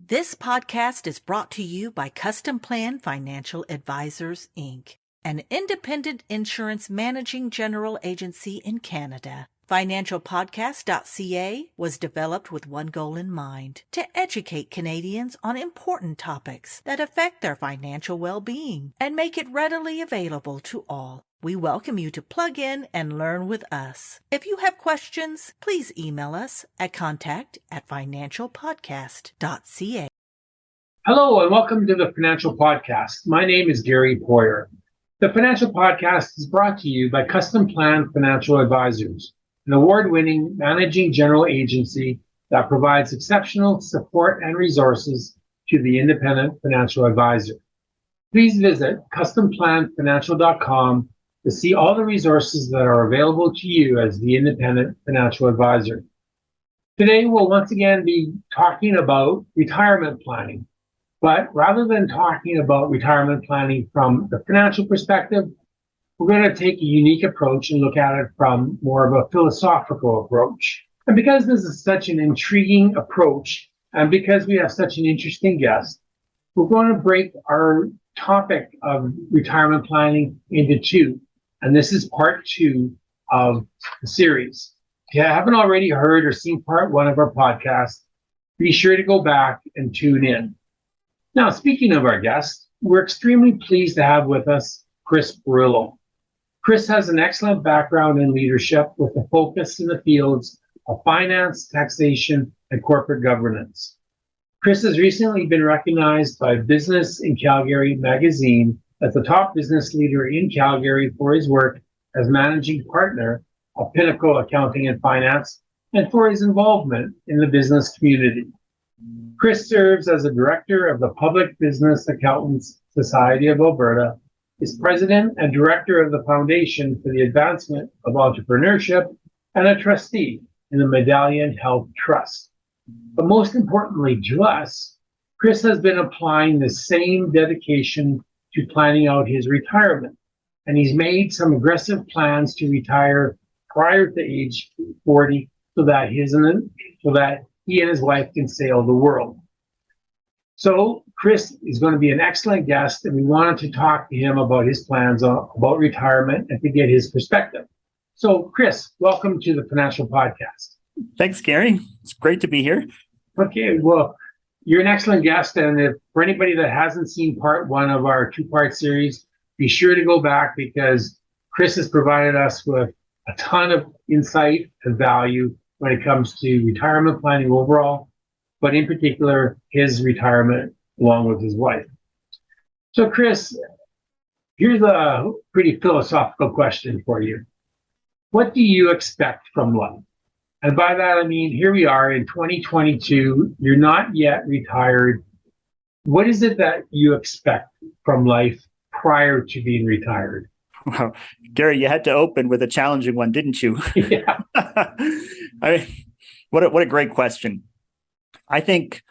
This podcast is brought to you by Customplan Financial Advisors, Inc., an independent insurance managing general agency in Canada. Financialpodcast.ca was developed with one goal in mind: to educate Canadians on important topics that affect their financial well-being and make it readily available to all. We welcome you to plug in and learn with us. If you have questions, please email us at contact@financialpodcast.ca. Hello and welcome to the Financial Podcast. My name is Gary Poyer. The Financial Podcast is brought to you by Customplan Financial Advisors, an award-winning managing general agency that provides exceptional support and resources to the independent financial advisor. Please visit customplanfinancial.com to see all the resources that are available to you as the independent financial advisor. Today, we'll once again be talking about retirement planning. But rather than talking about retirement planning from the financial perspective, we're going to take a unique approach and look at it from more of a philosophical approach. And because this is such an intriguing approach, and because we have such an interesting guest, we're going to break our topic of retirement planning into two. And this is part two of the series. If you haven't already heard or seen part one of our podcast, be sure to go back and tune in. Now, speaking of our guest, we're extremely pleased to have with us Chris Burylo. Chris has an excellent background in leadership with a focus in the fields of finance, taxation, and corporate governance. Chris has recently been recognized by Business in Calgary Magazine as the top business leader in Calgary for his work as managing partner of Pinnacle Accounting and Finance and for his involvement in the business community. Chris serves as a director of the Public Business Accountants Society of Alberta, is president and director of the Foundation for the Advancement of Entrepreneurship, and a trustee in the Medallion Health Trust. But most importantly to us, Chris has been applying the same dedication to planning out his retirement, and he's made some aggressive plans to retire prior to age 40 so that he and his wife can sail the world. So Chris is going to be an excellent guest, and we wanted to talk to him about his plans about retirement and to get his perspective. So Chris, welcome to the Financial Podcast. Thanks, Gary. It's great to be here. Okay, well, you're an excellent guest, and for anybody that hasn't seen part one of our two-part series, be sure to go back because Chris has provided us with a ton of insight and value when it comes to retirement planning overall, but in particular, his retirement along with his wife. So Chris, here's a pretty philosophical question for you. What do you expect from life? And by that, I mean, here we are in 2022, you're not yet retired. What is it that you expect from life prior to being retired? Wow. Gary, you had to open with a challenging one, didn't you? Yeah. What a great question. I think,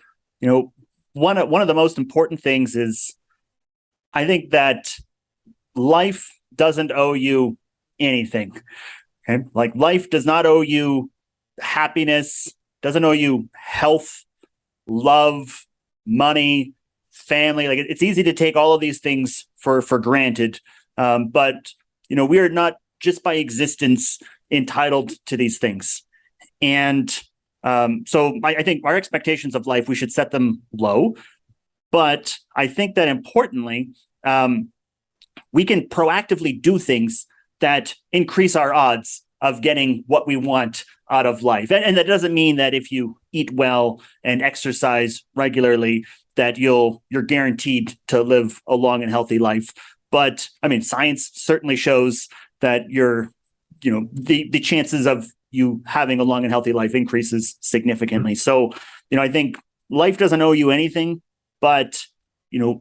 one of the most important things is I think that life doesn't owe you anything. Okay? Like life does not owe you happiness, doesn't owe you health, love, money, family. Like it's easy to take all of these things for granted. But we are not just by existence entitled to these things. And so I think our expectations of life, we should set them low. But I think that importantly, we can proactively do things that increase our odds of getting what we want out of life. And that doesn't mean that if you eat well and exercise regularly, that you're guaranteed to live a long and healthy life. But I mean, science certainly shows that the chances of you having a long and healthy life increases significantly. So, I think life doesn't owe you anything, but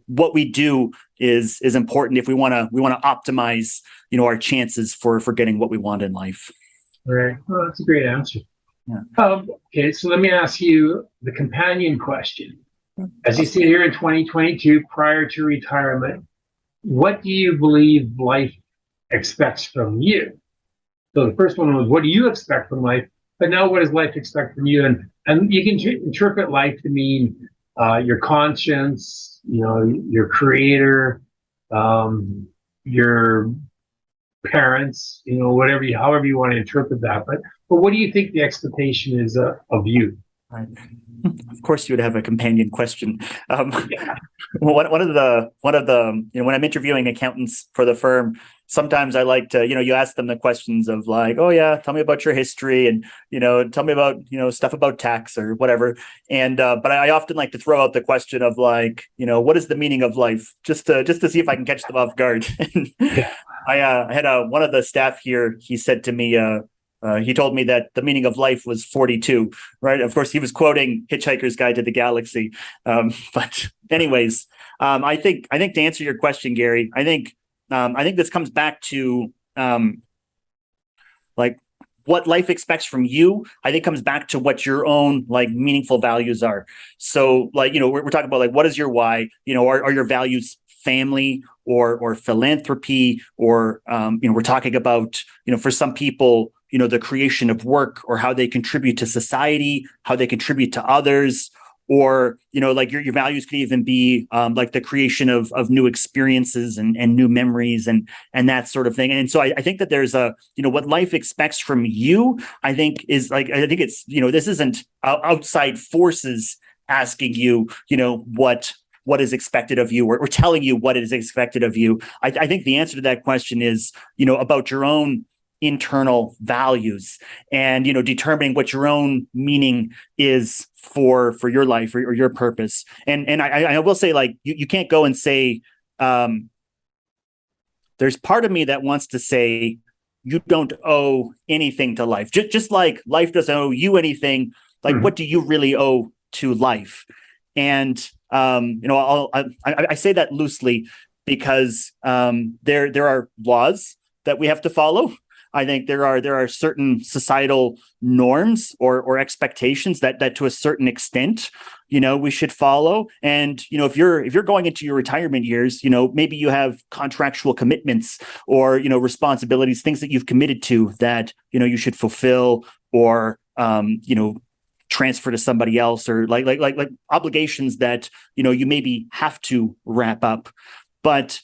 what we do is important if we want to optimize, our chances for getting what we want in life. Right. Well, that's a great answer. Yeah. Okay, so let me ask you the companion question. As you sit here in 2022, prior to retirement, what do you believe life expects from you? So the first one was, what do you expect from life? But now what does life expect from you? And you can interpret life to mean your conscience, your creator, your parents, however you want to interpret that. But what do you think the expectation is of you? Right. Of course, you would have a companion question. Yeah. One of the when I'm interviewing accountants for the firm, sometimes I like to you ask them the questions of like, oh yeah, tell me about your history, and tell me about stuff about tax or whatever. And but I often like to throw out the question of like, what is the meaning of life, just to see if I can catch them off guard. Yeah. I had one of the staff here. He said to me. He told me that the meaning of life was 42, right? Of course, he was quoting Hitchhiker's Guide to the Galaxy. But anyways, I think to answer your question, Gary, I think this comes back to like what life expects from you. I think comes back to what your own like meaningful values are. So like, we're talking about like, what is your why? Are your values family or philanthropy, or we're talking about for some people, the creation of work, or how they contribute to society, how they contribute to others, or like your values could even be like the creation of new experiences and new memories and that sort of thing. And so I think that there's a what life expects from you. I think is like, I think it's this isn't outside forces asking you what is expected of you, or telling you what is expected of you. I think the answer to that question is about your own internal values, and determining what your own meaning is for your life, or your purpose. And I will say, like, you can't go and say, there's part of me that wants to say you don't owe anything to life, just like life doesn't owe you anything. Like, what do you really owe to life? And I say that loosely because there are laws that we have to follow. I think there are certain societal norms or expectations that to a certain extent, we should follow. And, if you're going into your retirement years, maybe you have contractual commitments or, responsibilities, things that you've committed to that, you should fulfill, or, transfer to somebody else, or like obligations that, you maybe have to wrap up. But,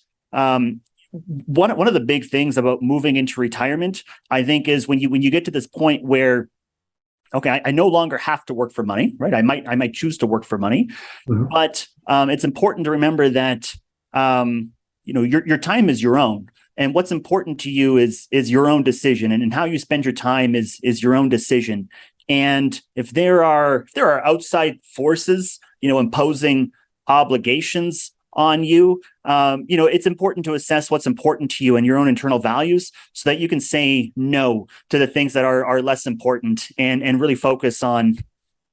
one of the big things about moving into retirement, I think, is when you get to this point where, okay, I no longer have to work for money, right? I might choose to work for money, but it's important to remember that your time is your own, and what's important to you is your own decision, and how you spend your time is your own decision. And if there are outside forces, imposing obligations on you, it's important to assess what's important to you and your own internal values, so that you can say no to the things that are less important, and really focus on,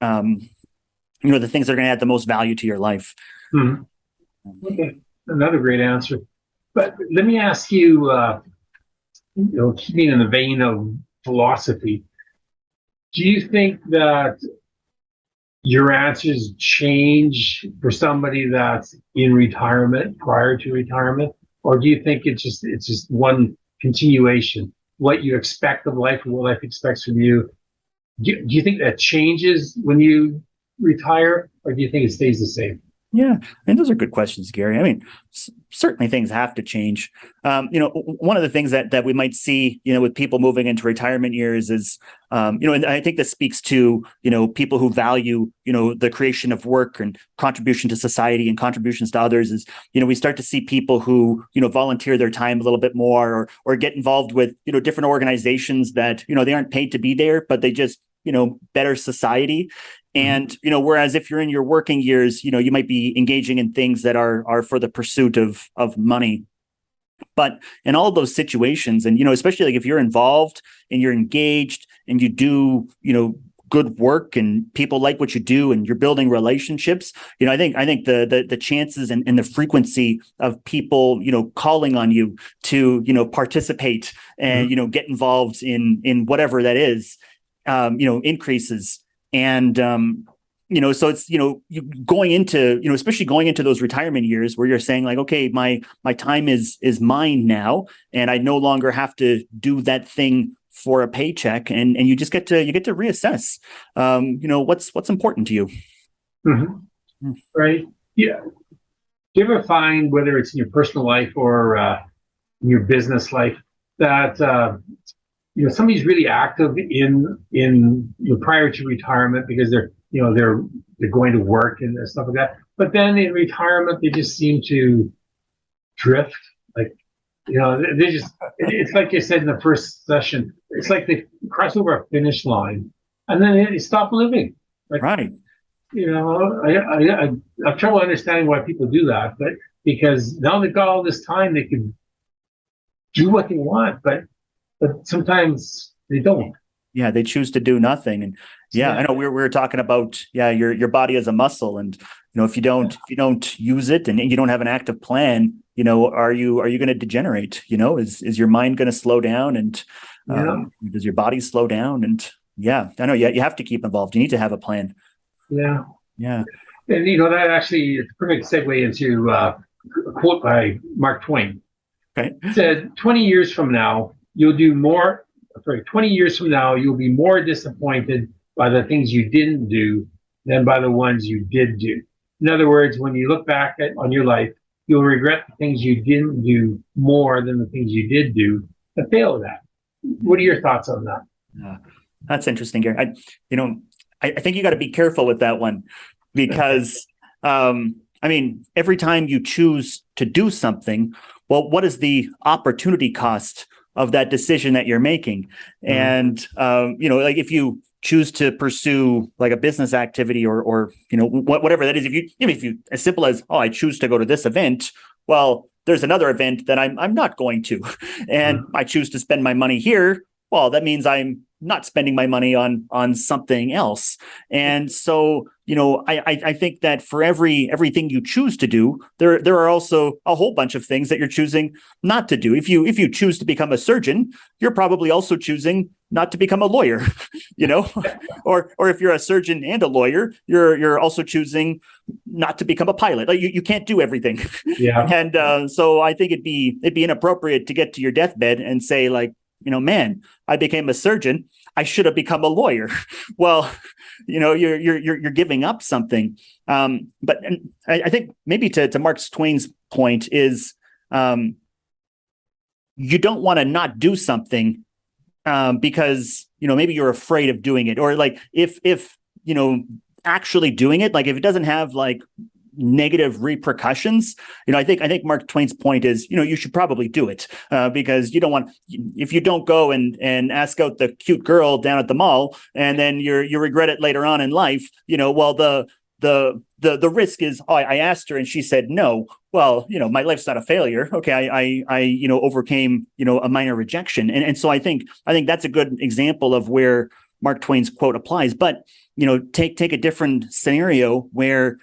the things that are going to add the most value to your life. Okay, another great answer. But let me ask you, keeping in the vein of philosophy, do you think that your answers change for somebody that's in retirement, prior to retirement, or do you think it's just one continuation? What you expect of life and what life expects from you. Do you think that changes when you retire, or do you think it stays the same? Yeah, and those are good questions, Gary. I mean, certainly things have to change. One of the things that we might see, with people moving into retirement years is, and I think this speaks to, people who value, the creation of work and contribution to society and contributions to others, is, we start to see people who, volunteer their time a little bit more, or get involved with, different organizations that, they aren't paid to be there, but they just, better society. And, whereas if you're in your working years, you might be engaging in things that are for the pursuit of money. But in all of those situations, and, especially like if you're involved and you're engaged and you do, good work and people like what you do and you're building relationships, I think the chances and the frequency of people, calling on you to, participate and, get involved in whatever that is, increases. And, so it's, you going into, especially going into those retirement years where you're saying like, okay, my time is mine now, and I no longer have to do that thing for a paycheck. And you just get to reassess, what's important to you. Mm-hmm. right? Yeah. Do you ever find, whether it's in your personal life or in your business life, that somebody's really active prior to retirement because they're going to work and stuff like that, but then in retirement they just seem to drift, like they just, it's like you said in the first session, it's like they cross over a finish line and then they stop living. Like, Right. I have trouble understanding why people do that, but because now they've got all this time, they can do what they want, but sometimes they don't. Yeah, they choose to do nothing. And I know we were talking about your body as a muscle, and if you don't use it and you don't have an active plan, are you going to degenerate? Is your mind going to slow down, and does your body slow down? And I know you have to keep involved. You need to have a plan. Yeah. And that actually is a perfect segue into a quote by Mark Twain. Okay. He said, 20 years from now, you'll be more disappointed by the things you didn't do than by the ones you did do. In other words, when you look back on your life, you'll regret the things you didn't do more than the things you did do and failed at. What are your thoughts on that? That's interesting, Gary. I think you got to be careful with that one, because every time you choose to do something, well, what is the opportunity cost of that decision that you're making? And like if you choose to pursue like a business activity or whatever that is, if you as simple as, I choose to go to this event, well, there's another event that I'm not going to, and I choose to spend my money here. Well, that means I'm not spending my money on something else. And so, I think that for everything you choose to do, there are also a whole bunch of things that you're choosing not to do. If you choose to become a surgeon, you're probably also choosing not to become a lawyer, or if you're a surgeon and a lawyer, you're also choosing not to become a pilot. Like you can't do everything. Yeah. And so I think it'd be inappropriate to get to your deathbed and say, like, man, I became a surgeon, I should have become a lawyer. Well, you're giving up something. But I think maybe to Mark Twain's point is, you don't want to not do something because maybe you're afraid of doing it, or like if actually doing it, like if it doesn't have like negative repercussions, I think Mark Twain's point is, you should probably do it because you don't want, if you don't go and ask out the cute girl down at the mall and then you regret it later on in life, well, the risk is, I asked her and she said no. Well, my life's not a failure. Okay, I overcame a minor rejection, and so I think that's a good example of where Mark Twain's quote applies. But take a different scenario where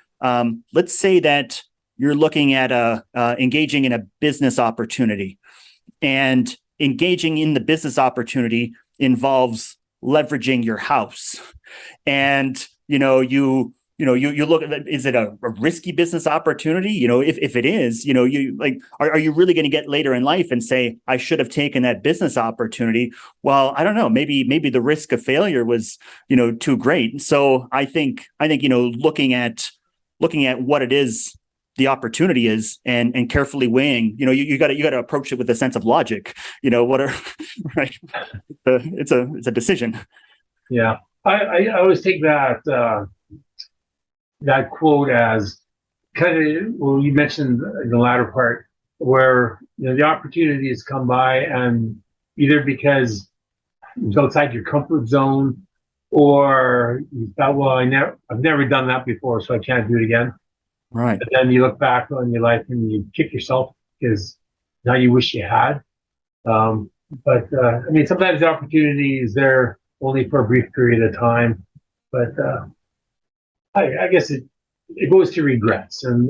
let's say that you're looking at engaging in a business opportunity, and engaging in the business opportunity involves leveraging your house. And, you look at, is it a risky business opportunity? If it is, you like, are you really going to get later in life and say, I should have taken that business opportunity? Well, I don't know, maybe the risk of failure was, too great. So I think, looking at what it is, the opportunity is, and carefully weighing, you got to approach it with a sense of logic, right. It's a decision. Yeah. I always take that quote as kind of, well, you mentioned in the latter part where, the opportunities come by, and either because it's outside your comfort zone, or you thought, well, I've never done that before, so I can't do it again. Right. But then you look back on your life and you kick yourself because now you wish you had. But sometimes the opportunity is there only for a brief period of time. But I guess it goes to regrets, and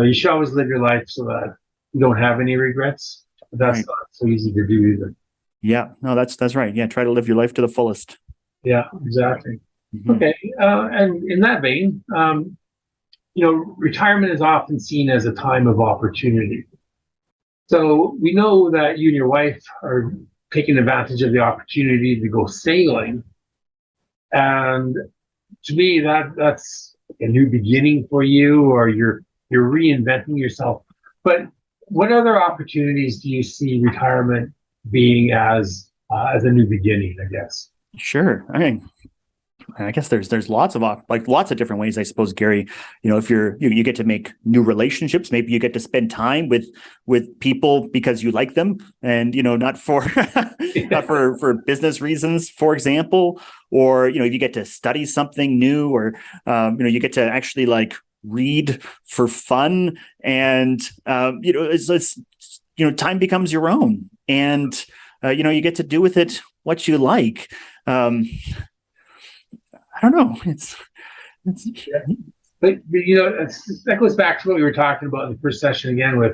you should always live your life so that you don't have any regrets. But that's right. Not so easy to do either. Yeah, no, that's right. Yeah, try to live your life to the fullest. Yeah, exactly. Mm-hmm. Okay, and in that vein, retirement is often seen as a time of opportunity. So we know that you and your wife are taking advantage of the opportunity to go sailing, and to me, that's a new beginning for you, or you're reinventing yourself. But what other opportunities do you see retirement being as a new beginning, I guess? Sure. I guess there's lots of different ways, I suppose, Gary. If you get to make new relationships, maybe you get to spend time with people because you like them, and not for not for business reasons, for example, or if you get to study something new, or you get to actually like read for fun, and it's time becomes your own, and you get to do with it what you like. I don't know. It's yeah. But that goes back to what we were talking about in the first session again with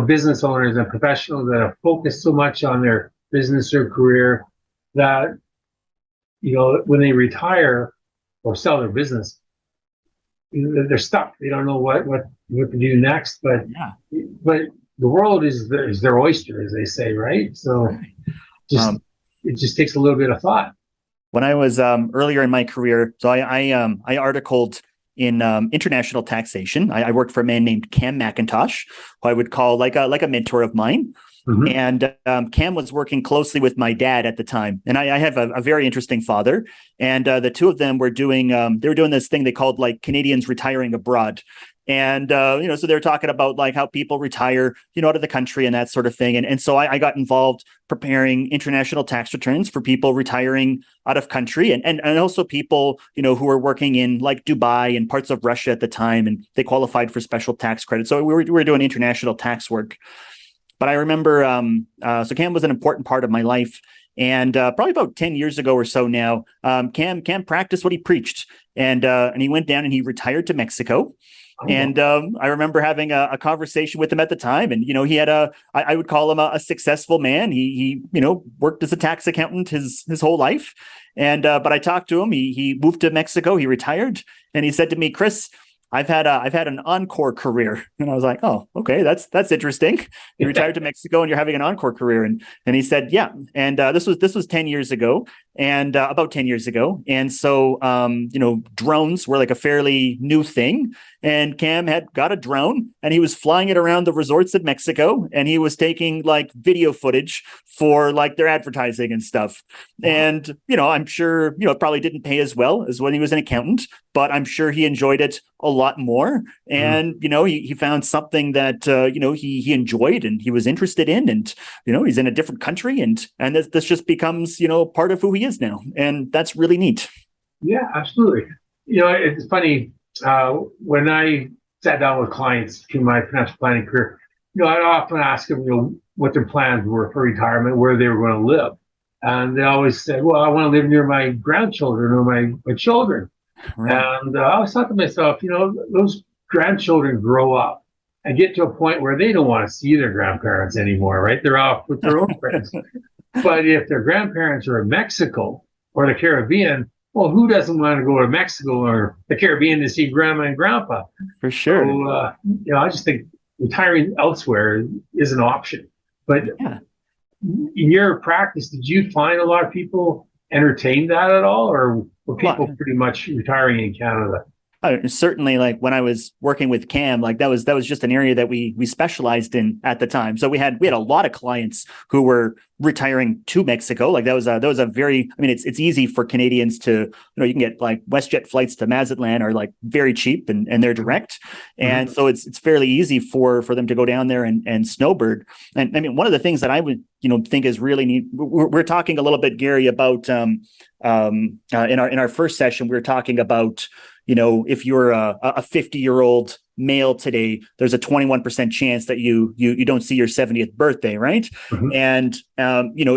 business owners and professionals that have focused so much on their business or career that when they retire or sell their business, they're stuck. They don't know what to do next. But the world is their oyster, as they say, right? So it just takes a little bit of thought. When I was earlier in my career, so I articled in international taxation. I worked for a man named Cam McIntosh, who I would call like a mentor of mine. Mm-hmm. And Cam was working closely with my dad at the time, and I have a very interesting father. And the two of them were doing this thing they called like Canadians retiring abroad. And, so they're talking about like how people retire, out of the country and that sort of thing. And so I got involved preparing international tax returns for people retiring out of country, and also people, who were working in like Dubai and parts of Russia at the time, and they qualified for special tax credit. So we were doing international tax work. But I remember, so Cam was an important part of my life. And probably about 10 years ago or so now, Cam practiced what he preached, and he went down and he retired to Mexico. And I remember having a conversation with him at the time, and he had I would call him a successful man. He worked as a tax accountant his whole life, and but I talked to him. He moved to Mexico. He retired, and he said to me, "Chris, I've had an encore career." And I was like, "Oh, okay, that's interesting. You retired to Mexico and you're having an encore career." And he said, "Yeah." And this was 10 years ago, and about 10 years ago. And so drones were like a fairly new thing. And Cam had got a drone, and he was flying it around the resorts in Mexico, and he was taking like video footage for like their advertising and stuff. Wow. And I'm sure it probably didn't pay as well as when he was an accountant, but I'm sure he enjoyed it a lot more. And he found something that he enjoyed and he was interested in, and he's in a different country, and this just becomes part of who he is now, and that's really neat. Yeah, absolutely. It's funny. When I sat down with clients through my financial planning career, I'd often ask them, what their plans were for retirement, where they were going to live. And they always said, well, I want to live near my grandchildren or my children. Right. And I always thought to myself, those grandchildren grow up and get to a point where they don't want to see their grandparents anymore, right? They're off with their own friends. But if their grandparents are in Mexico or the Caribbean, well, who doesn't want to go to Mexico or the Caribbean to see grandma and grandpa? For sure. So, I just think retiring elsewhere is an option. But in your practice, did you find a lot of people entertain that at all, or were people pretty much retiring in Canada? Certainly, like when I was working with Cam, like that was just an area that we specialized in at the time. So we had a lot of clients who were retiring to Mexico. Like that was a very, it's easy for Canadians to, you can get like WestJet flights to Mazatlan are like very cheap and they're direct. And so it's fairly easy for them to go down there and snowbird. And one of the things that I would, think is really neat, we're talking a little bit, Gary, about in our first session, we were talking about, if you're a 50-year-old male today, there's a 21% chance that you don't see your 70th birthday, right? Mm-hmm. And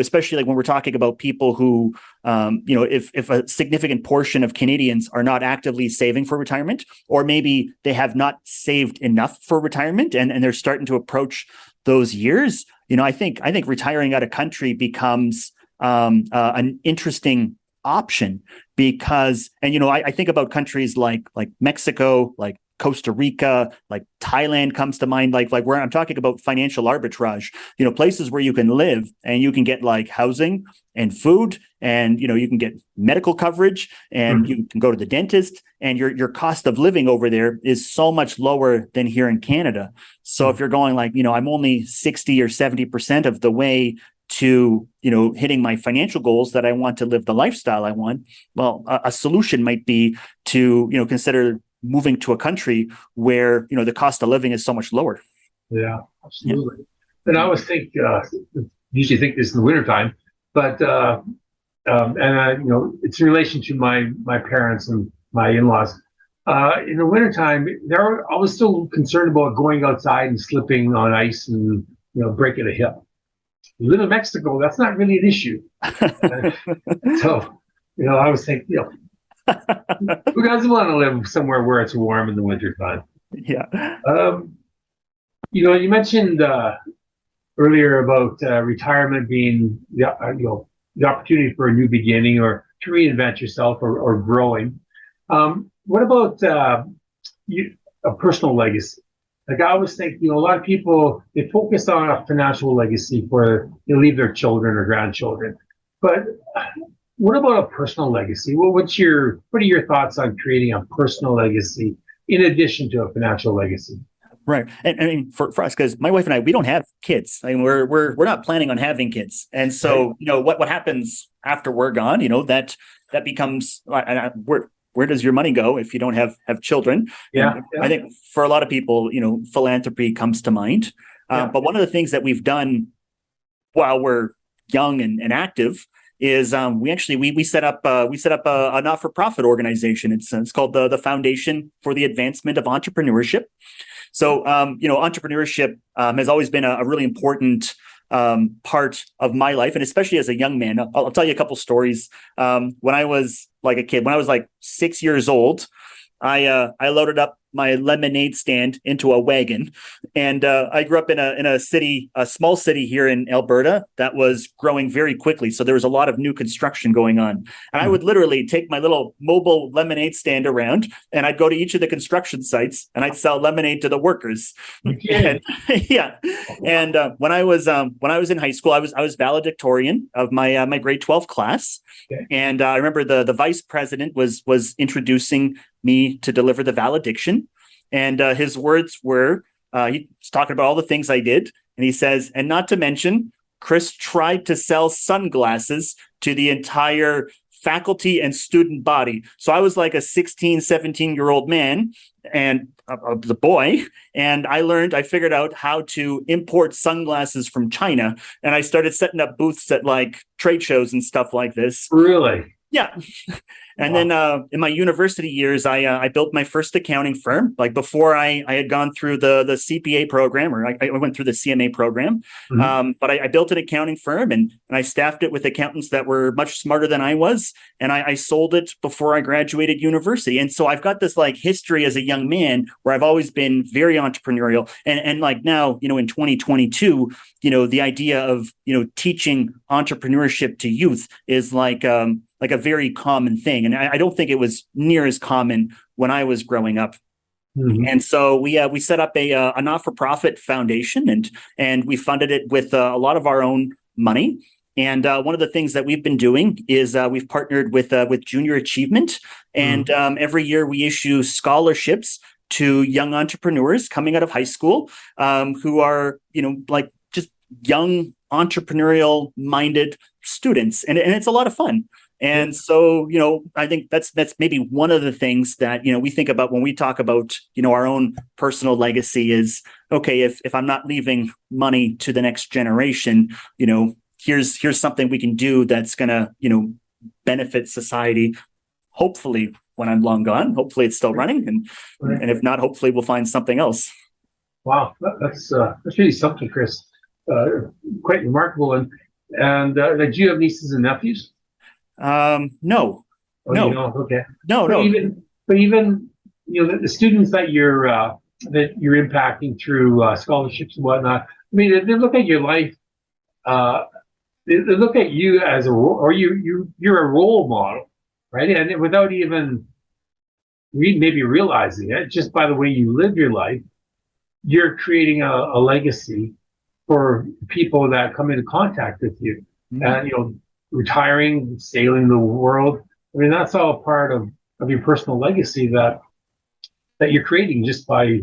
especially like when we're talking about people who, if a significant portion of Canadians are not actively saving for retirement, or maybe they have not saved enough for retirement, and they're starting to approach those years, I think retiring out of country becomes an interesting option, because, I think about countries like Mexico, like Costa Rica, like Thailand comes to mind, like where I'm talking about financial arbitrage, places where you can live and you can get like housing and food, and you can get medical coverage, and you can go to the dentist, and your cost of living over there is so much lower than here in Canada. So if you're going like, I'm only 60 or 70% of the way to, hitting my financial goals that I want to live the lifestyle I want, well, a solution might be to, consider moving to a country where, the cost of living is so much lower. Yeah, absolutely. Yeah. And I always think, usually think this in the wintertime, but, it's in relation to my parents and my in-laws. In the wintertime, I was still concerned about going outside and slipping on ice and, breaking a hip. You live in Mexico, that's not really an issue. So, I was thinking, who doesn't want to live somewhere where it's warm in the wintertime? Yeah. You mentioned earlier about retirement being the opportunity for a new beginning or to reinvent yourself or growing. What about a personal legacy? Like I always think, a lot of people, they focus on a financial legacy for they leave their children or grandchildren. But what about a personal legacy? Well, what are your thoughts on creating a personal legacy in addition to a financial legacy? Right. And I mean, for us, because my wife and I, we don't have kids. I mean, we're not planning on having kids. And so, what happens after we're gone, that becomes, where does your money go if you don't have children? Yeah. I think for a lot of people, philanthropy comes to mind. But one of the things that we've done while we're young and active is we set up a not-for-profit organization. It's called the Foundation for the Advancement of Entrepreneurship. So, entrepreneurship has always been a really important part of my life, and especially as a young man. I'll tell you a couple stories. When I was like a kid, when I was like 6 years old, I loaded up my lemonade stand into a wagon, and I grew up in a small city here in Alberta that was growing very quickly. So there was a lot of new construction going on, and I would literally take my little mobile lemonade stand around, and I'd go to each of the construction sites, and I'd sell lemonade to the workers. Okay. And when I was in high school, I was valedictorian of my grade 12 class, and I remember the vice president was introducing me to deliver the valediction. And his words were, he's talking about all the things I did. And he says, and not to mention, Chris tried to sell sunglasses to the entire faculty and student body. So I was like a 16, 17-year-old man and the boy. And I figured out how to import sunglasses from China. And I started setting up booths at like trade shows and stuff like this. Really? Yeah. And then in my university years, I built my first accounting firm. Like before I had gone through the CPA program, or I went through the CMA program. But I built an accounting firm and I staffed it with accountants that were much smarter than I was. And I sold it before I graduated university. And so I've got this like history as a young man where I've always been very entrepreneurial. And like now, in 2022, the idea of, teaching entrepreneurship to youth is like a very common thing. And I don't think it was near as common when I was growing up. And so we set up a not-for-profit foundation and we funded it with a lot of our own money. And one of the things that we've been doing is we've partnered with Junior Achievement. And every year we issue scholarships to young entrepreneurs coming out of high school who are, like just young entrepreneurial minded students. And it's a lot of fun. And so, I think that's maybe one of the things that, we think about when we talk about, our own personal legacy is, okay, if I'm not leaving money to the next generation, here's something we can do that's going to, benefit society. Hopefully when I'm long gone, hopefully it's still running. And if not, hopefully we'll find something else. Wow. That's really something, Chris. Quite remarkable. And do you have nieces and nephews? No. Okay. No. But even the students that you're impacting through scholarships and whatnot. I mean, they look at your life. They look at you as you're a role model, right? And without even maybe realizing it just by the way you live your life, you're creating a legacy for people that come into contact with you. Mhm. And retiring, sailing the world. I mean, that's all part of your personal legacy that you're creating just by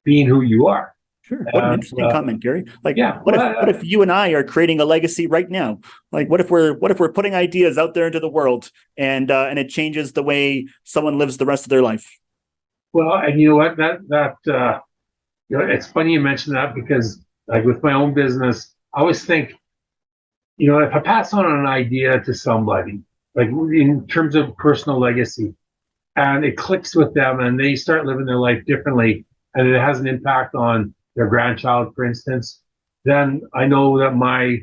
being who you are. Sure. What an And interesting comment, Gary. Like, yeah, what if you and I are creating a legacy right now? Like, what if we're putting ideas out there into the world and it changes the way someone lives the rest of their life? well, and you know what? It's funny you mention that because, like, with my own business, I always think, if I pass on an idea to somebody, like in terms of personal legacy, and it clicks with them and they start living their life differently, and it has an impact on their grandchild, for instance, then I know that my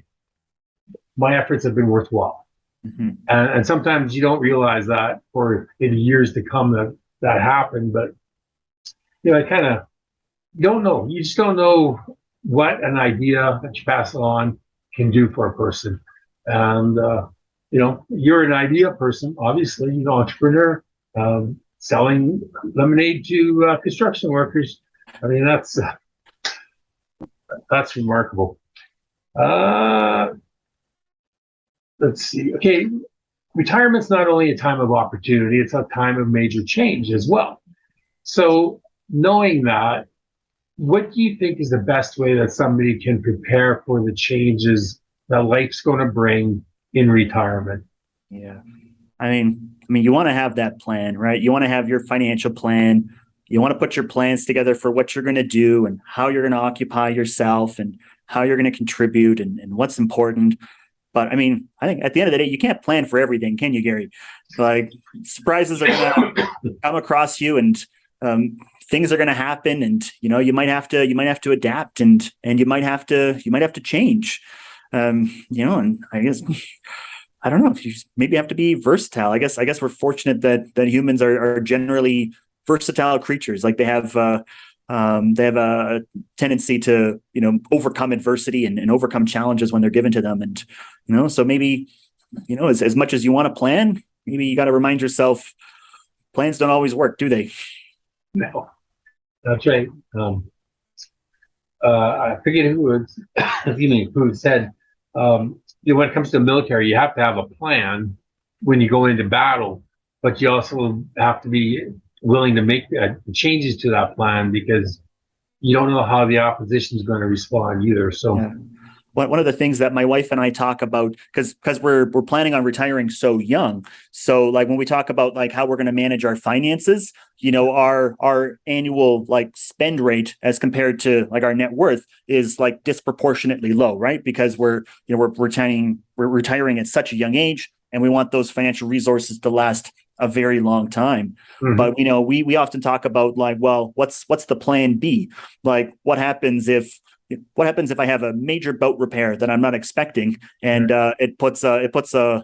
efforts have been worthwhile. Mm-hmm. And sometimes you don't realize that for in years to come that happened, but I kind of don't know. You just don't know what an idea that you pass on can do for a person. And you're an idea person, obviously, entrepreneur, selling lemonade to construction workers. I mean, that's remarkable. Let's see. Okay, retirement's not only a time of opportunity; it's a time of major change as well. So, knowing that, what do you think is the best way that somebody can prepare for the changes that life's going to bring in retirement? Yeah. I mean, you want to have that plan, right? You want to have your financial plan. You want to put your plans together for what you're going to do and how you're going to occupy yourself and how you're going to contribute and what's important. But I think at the end of the day, you can't plan for everything, can you, Gary? Like, surprises are going to come across you, and things are going to happen, and you might have to adapt, and you might have to change. And I guess I don't know if you maybe have to be versatile. I guess we're fortunate that humans are generally versatile creatures. Like, they have a tendency to overcome adversity and overcome challenges when they're given to them. And so maybe as much as you want to plan, maybe you got to remind yourself plans don't always work, do they? No, that's right. I forget who said, when it comes to the military, you have to have a plan when you go into battle, but you also have to be willing to make changes to that plan because you don't know how the opposition is going to respond either. So, yeah. One of the things that my wife and I talk about, because we're planning on retiring so young. So, like, when we talk about like how we're going to manage our finances, our annual like spend rate as compared to like our net worth is like disproportionately low, right? Because we're retiring at such a young age, and we want those financial resources to last a very long time. Mm-hmm. But we often talk about like, well, what's the plan B? Like, what happens if I have a major boat repair that I'm not expecting, and it puts a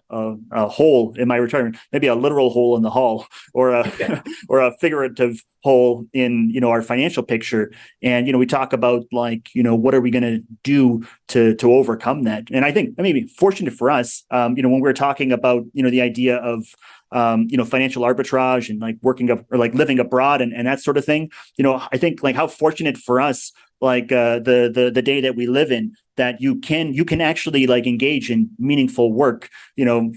hole in my retirement, maybe a literal hole in the hull, or a figurative hole in our financial picture. And we talk about like what are we going to do to overcome that? And I think maybe fortunate for us, when we're talking about the idea of financial arbitrage and like working up or like living abroad and that sort of thing, I think like how fortunate for us, like the day that we live in, that you can actually like engage in meaningful work,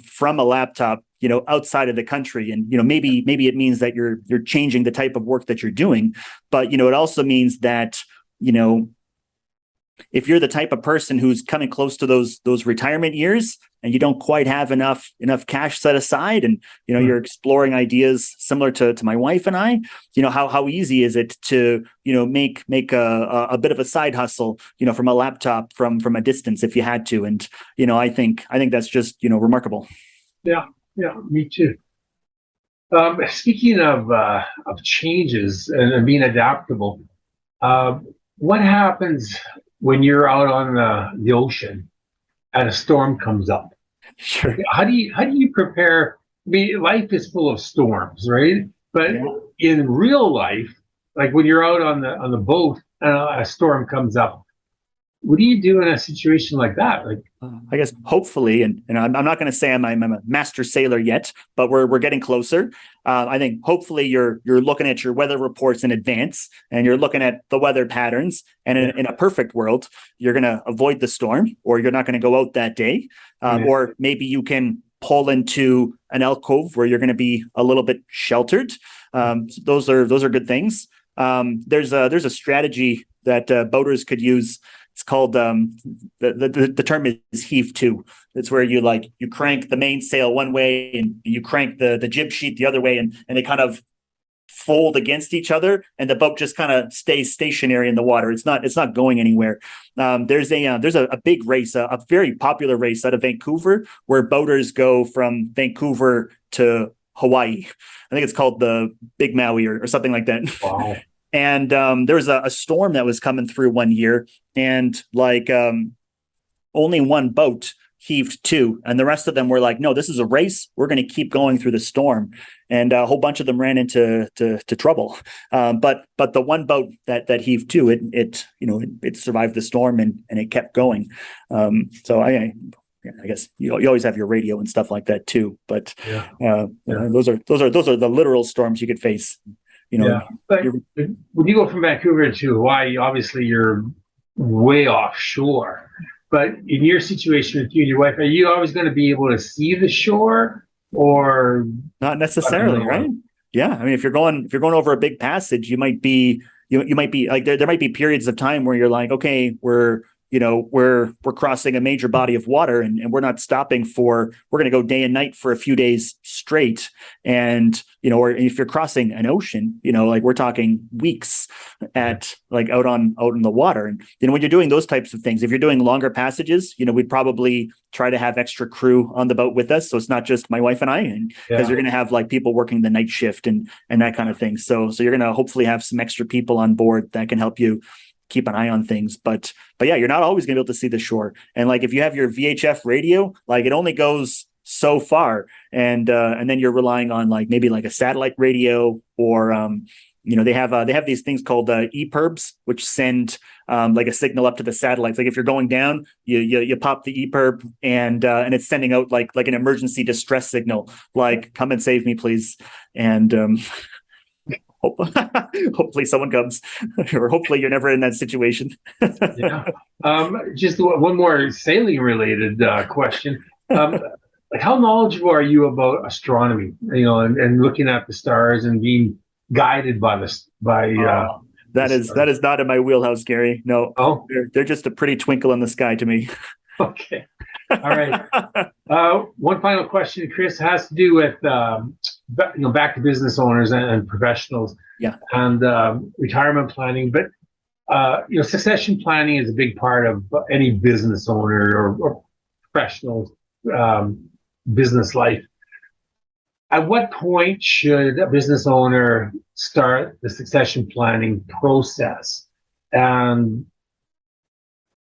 from a laptop, outside of the country. And, maybe it means that you're changing the type of work that you're doing, but, it also means that, if you're the type of person who's coming close to those retirement years and you don't quite have enough cash set aside, and you're exploring ideas similar to my wife and I, how easy is it to make a bit of a side hustle from a laptop from a distance if you had to. And I think that's just remarkable. Yeah, me too. Speaking of changes and being adaptable, what happens when you're out on the ocean and a storm comes up? Sure. How do you prepare? I mean, life is full of storms, right? But in real life, like when you're out on the boat and a storm comes up, what do you do in a situation like that? Like, I guess hopefully, and I'm not going to say I'm a master sailor yet, but we're getting closer. I think hopefully you're looking at your weather reports in advance, and you're looking at the weather patterns. And in a perfect world, you're going to avoid the storm, or you're not going to go out that day, or maybe you can pull into an alcove where you're going to be a little bit sheltered. So those are good things. There's a strategy that boaters could use. It's called the term is heave to. It's where you crank the mainsail one way and you crank the jib sheet the other way, and they kind of fold against each other, and the boat just kind of stays stationary in the water. It's not going anywhere. There's a big race, a very popular race out of Vancouver, where boaters go from Vancouver to Hawaii. I think it's called the Big Maui or something like that. Wow. And there was a storm that was coming through one year, and only one boat heaved to, and the rest of them were like, no, this is a race. We're going to keep going through the storm. And a whole bunch of them ran into trouble. But the one boat that heaved to, it survived the storm and it kept going. So I guess you always have your radio and stuff like that too. But those are the literal storms you could face. But when you go from Vancouver to Hawaii, obviously you're way offshore. But in your situation with you and your wife, are you always going to be able to see the shore, or not necessarily, right? Yeah, I mean, if you're going over a big passage, you might be like there might be periods of time where you're like, okay, we're crossing a major body of water, and we're not stopping we're going to go day and night for a few days straight. And, or if you're crossing an ocean, we're talking weeks out in the water. And, when you're doing those types of things, if you're doing longer passages, we'd probably try to have extra crew on the boat with us. So it's not just my wife and I, and because you're going to have people working the night shift and that kind of thing. So you're going to hopefully have some extra people on board that can help you keep an eye on things. But yeah, you're not always going to be able to see the shore. And if you have your VHF radio, it only goes so far. And then you're relying on maybe a satellite radio, or they have these things called EPIRBs, which send a signal up to the satellites. If you're going down, you pop the EPIRB, and it's sending out like an emergency distress signal, come and save me, please. And hopefully someone comes, or hopefully you're never in that situation. Just one more sailing related question. How knowledgeable are you about astronomy, and looking at the stars and being guided by that is not in my wheelhouse, Gary. No. Oh, they're just a pretty twinkle in the sky to me. Okay. All right. One final question, Chris, has to do with back to business owners and professionals, and retirement planning. But succession planning is a big part of any business owner or professional business life. At what point should a business owner start the succession planning process? And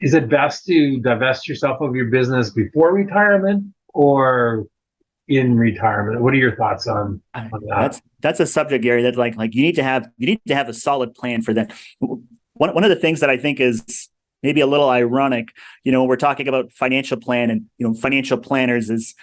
is it best to divest yourself of your business before retirement or in retirement? What are your thoughts on that? That's a subject, Gary, that you need to have a solid plan for that. One of the things that I think is maybe a little ironic, we're talking about financial plan, and financial planners is,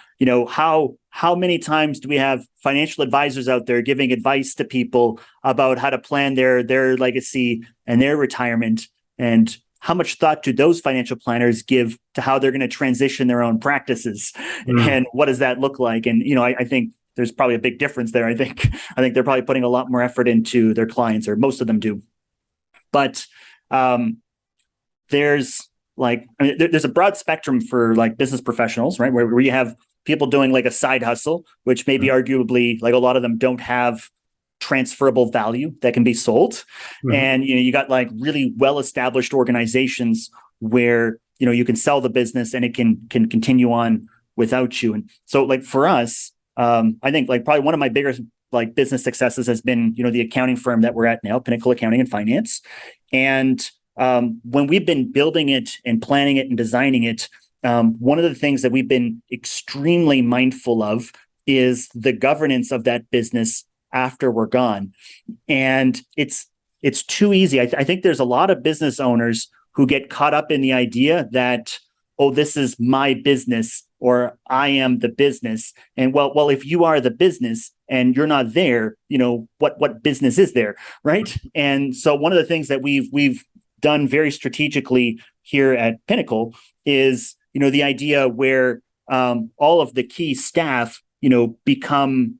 how many times do we have financial advisors out there giving advice to people about how to plan their legacy and their retirement, and how much thought do those financial planners give to how they're going to transition their own practices, and what does that look like? And I think there's probably a big difference there. I think they're probably putting a lot more effort into their clients, or most of them do. But there's there's a broad spectrum for business professionals, right? Where you have people doing a side hustle, which maybe arguably a lot of them don't have transferable value that can be sold. And you got really well-established organizations where you can sell the business and it can continue on without you. And so for us, I think probably one of my biggest business successes has been the accounting firm that we're at now, Pinnacle Accounting and Finance. And when we've been building it and planning it and designing it, one of the things that we've been extremely mindful of is the governance of that business after we're gone. And it's too easy. I think there's a lot of business owners who get caught up in the idea that, oh, this is my business or I am the business. And well, if you are the business and you're not there, what business is there, right? And so one of the things that we've done very strategically here at Pinnacle is, the idea where all of the key staff, become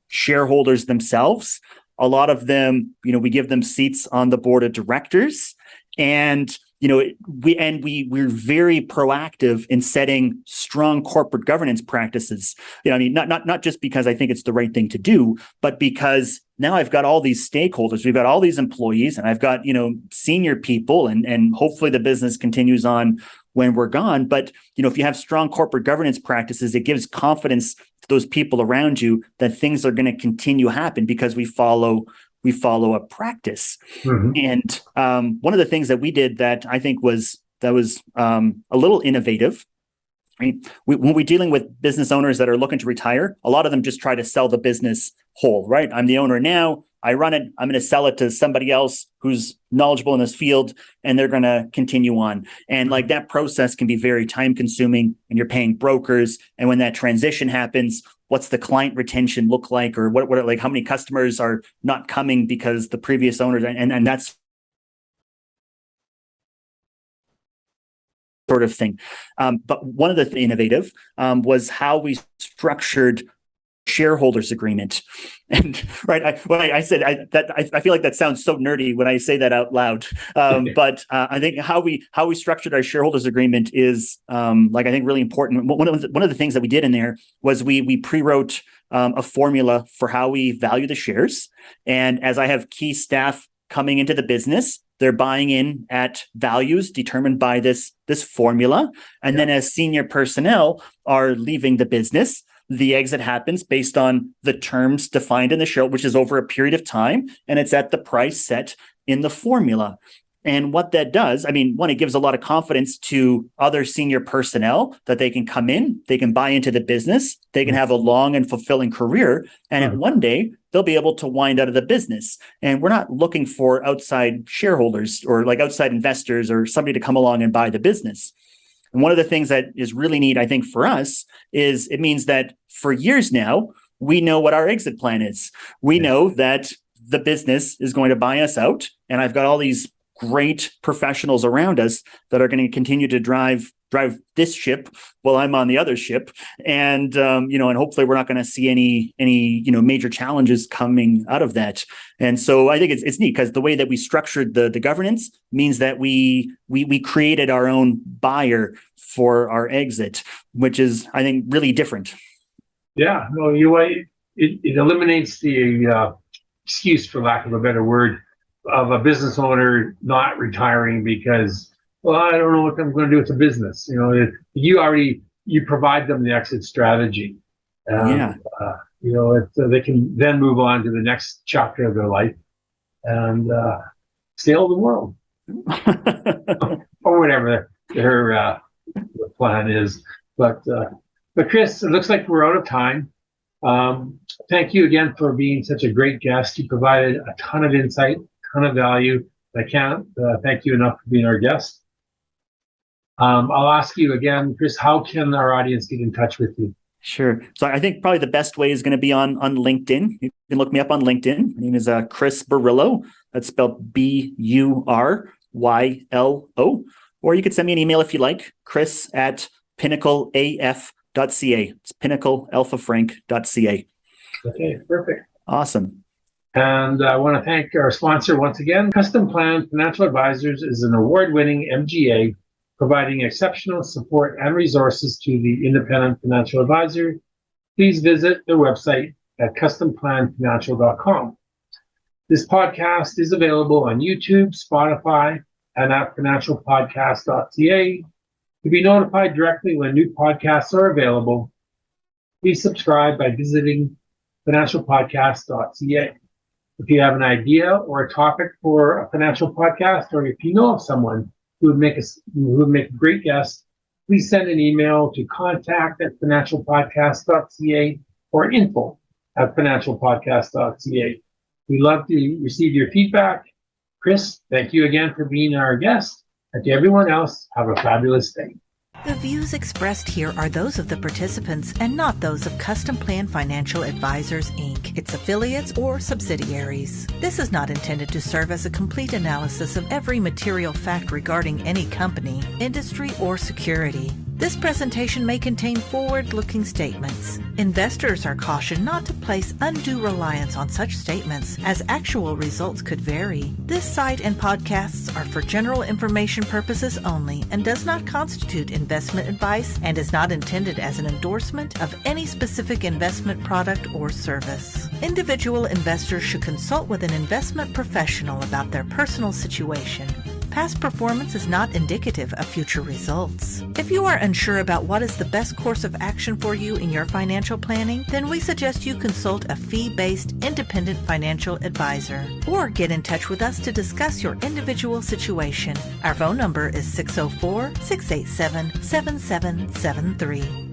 shareholders themselves. A lot of them, we give them seats on the board of directors, and we're very proactive in setting strong corporate governance practices. Not just because I think it's the right thing to do, but because now I've got all these stakeholders, we've got all these employees, and I've got senior people, and hopefully the business continues on when we're gone. But if you have strong corporate governance practices, it gives confidence to those people around you that things are going to continue to happen because we follow a practice. Mm-hmm. And one of the things that we did that I think was a little innovative. When we're dealing with business owners that are looking to retire, a lot of them just try to sell the business whole, right? I'm the owner now. I run it. I'm going to sell it to somebody else who's knowledgeable in this field, and they're going to continue on. And like that process can be very time consuming, and you're paying brokers. And when that transition happens, what's the client retention look like, or what like how many customers are not coming because the previous owners, and that's sort of thing. But one of the innovative was how we structured shareholders agreement. And right, I said I feel like that sounds so nerdy when I say that out loud. But I think how we structured our shareholders agreement is I think really important. One of the things that we did in there was we pre-wrote a formula for how we value the shares. And as I have key staff coming into the business, they're buying in at values determined by this formula. And then as senior personnel are leaving the business, the exit happens based on the terms defined in the share, which is over a period of time, and it's at the price set in the formula. And what that does, one, it gives a lot of confidence to other senior personnel that they can come in, they can buy into the business, they can have a long and fulfilling career, and at one day they'll be able to wind out of the business. And we're not looking for outside shareholders or like outside investors or somebody to come along and buy the business. And one of the things that is really neat, I think, for us is it means that for years now, we know what our exit plan is. We know that the business is going to buy us out. And I've got all these great professionals around us that are going to continue to drive this ship while I'm on the other ship. And, and hopefully we're not going to see any major challenges coming out of that. And so I think it's neat because the way that we structured the governance means that we created our own buyer for our exit, which is, I think, really different. Yeah, no, it eliminates the excuse, for lack of a better word, of a business owner not retiring because, well, I don't know what I'm going to do with the business. You provide them the exit strategy. They can then move on to the next chapter of their life and sail the world or whatever their plan is. But Chris, it looks like we're out of time. Thank you again for being such a great guest. You provided a ton of insight, a ton of value. I can't thank you enough for being our guest. I'll ask you again, Chris, how can our audience get in touch with you? Sure. So I think probably the best way is going to be on LinkedIn. You can look me up on LinkedIn. My name is Chris Burylo. That's spelled Buryllo. Or you could send me an email if you like, chris@pinnacleaf.ca. It's pinnaclealphafrank.ca. Okay, perfect. Awesome. And I want to thank our sponsor once again. Customplan Financial Advisors is an award-winning MGA providing exceptional support and resources to the independent financial advisor. Please visit their website at customplanfinancial.com. This podcast is available on YouTube, Spotify, and at financialpodcast.ca. To be notified directly when new podcasts are available, please subscribe by visiting financialpodcast.ca. If you have an idea or a topic for a financial podcast, or if you know of someone who would make a great guest, please send an email to contact@financialpodcast.ca or info@financialpodcast.ca. We love to receive your feedback. Chris, thank you again for being our guest. And to everyone else, have a fabulous day. The views expressed here are those of the participants and not those of Customplan Financial Advisors, Inc., its affiliates, or subsidiaries. This is not intended to serve as a complete analysis of every material fact regarding any company, industry, or security. This presentation may contain forward-looking statements. Investors are cautioned not to place undue reliance on such statements, as actual results could vary. This site and podcasts are for general information purposes only and does not constitute investment advice and is not intended as an endorsement of any specific investment product or service. Individual investors should consult with an investment professional about their personal situation. Past performance is not indicative of future results. If you are unsure about what is the best course of action for you in your financial planning, then we suggest you consult a fee-based independent financial advisor or get in touch with us to discuss your individual situation. Our phone number is 604-687-7773.